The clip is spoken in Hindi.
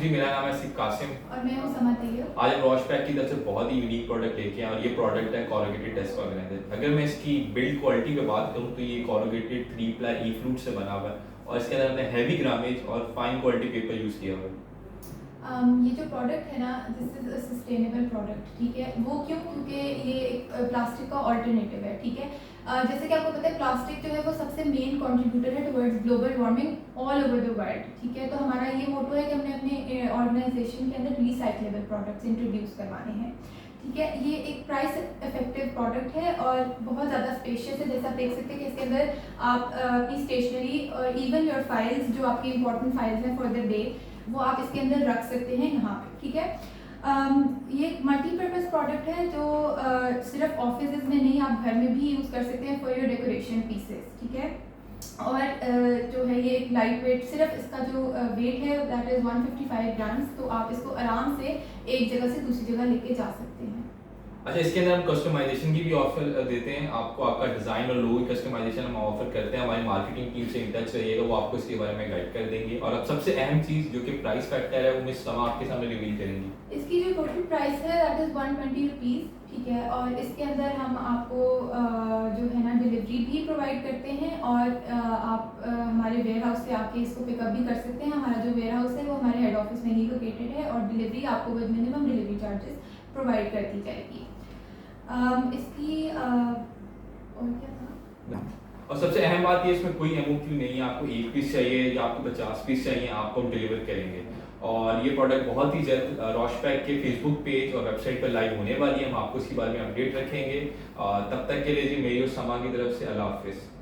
जी, मेरा नाम है सिर्फ कासिम। और मैं हूँ समा तैयब। आज हम रॉशपैक की तरफ से बहुत ही यूनिक प्रोडक्ट लेके आए और ये प्रोडक्ट है कोरुगेटेड डेस्क ऑर्गेनाइजर। अगर मैं इसकी बिल्ड क्वालिटी पे बात करूँ तो ये कोरुगेटेड 3 प्लाई ई फ्लूट से बना हुआ है और इसके अंदर हमने हैवी ग्रामेज और फाइन क्वालिटी पेपर यूज़ किया हुआ है। ये जो प्रोडक्ट है ना, this is a sustainable product, ठीक है। वो क्यों? क्योंकि ये एक प्लास्टिक का ऑल्टरनेटिव है, ठीक है। जैसे कि आपको पता है, प्लास्टिक जो है वो सबसे मेन कंट्रीब्यूटर है towards global warming all over the world, ठीक है। तो हमारा ये मोटो है कि हमने अपने ऑर्गेनाइजेशन के अंदर रिसाइक्लेबल प्रोडक्ट्स इंट्रोड्यूस करवाने हैं, ठीक है। ये एक प्राइस इफेक्टिव प्रोडक्ट है और बहुत ज़्यादा स्पेशियस है। जैसे आप देख सकते हैं कि इसके अंदर आप अपनी स्टेशनरी और इवन योर फाइल्स, जो आपकी इंपॉर्टेंट फाइल्स हैं फॉर द डे, वो आप इसके अंदर रख सकते हैं यहाँ पे, ठीक है। ये मल्टीपर्पज़ प्रोडक्ट है जो सिर्फ ऑफिस में नहीं, आप घर में भी यूज़ कर सकते हैं फॉर योर डेकोरेशन पीसेस, ठीक है। और जो है ये एक लाइट वेट, सिर्फ इसका जो वेट है दैट इज़ 155 ग्राम्स। तो आप इसको आराम से एक जगह से दूसरी जगह लेके जा सकते हैं। अच्छा, इसके अंदर हम कस्टमाइजेशन की भी ऑफर देते हैं आपको। आपका डिज़ाइन और लोगो की कस्टमाइजेशन हम ऑफर करते हैं। हमारी मार्केटिंग टीम से इन टच रहिएगा, वो आपको इसके बारे में गाइड कर देंगे। और अब सबसे अहम चीज़ जो कि प्राइस फैक्टर है, वो मिस समा आपके सामने रिवील करेंगी। इसकी जो टोटल प्राइस है दैट इज़ 120 रुपीज़, ठीक है। और इसके अंदर हम आपको जो है ना डिलीवरी भी प्रोवाइड करते हैं और आप हमारे वेयर हाउस से आके इसको पिकअप भी कर सकते हैं। हमारा जो वेयर हाउस है वो हमारे हेड ऑफिस में ही लोकेटेड है और डिलीवरी आपको with minimum delivery charges provide कर दी जाएगी। इसकी और क्या था? और सबसे अहम बात ये, इसमें कोई एमओक्यू नहीं है। आपको 1 पीस चाहिए या आपको 50 पीस चाहिए, आपको हम डिलीवर करेंगे। और ये प्रोडक्ट बहुत ही जल्द रॉशपैक के फेसबुक पेज और वेबसाइट पर लाइव होने वाली है। हम आपको इसके बारे में अपडेट रखेंगे। तब तक के लिए जी, मेरी और समा की तरफ से अल्लाह हाफिज़।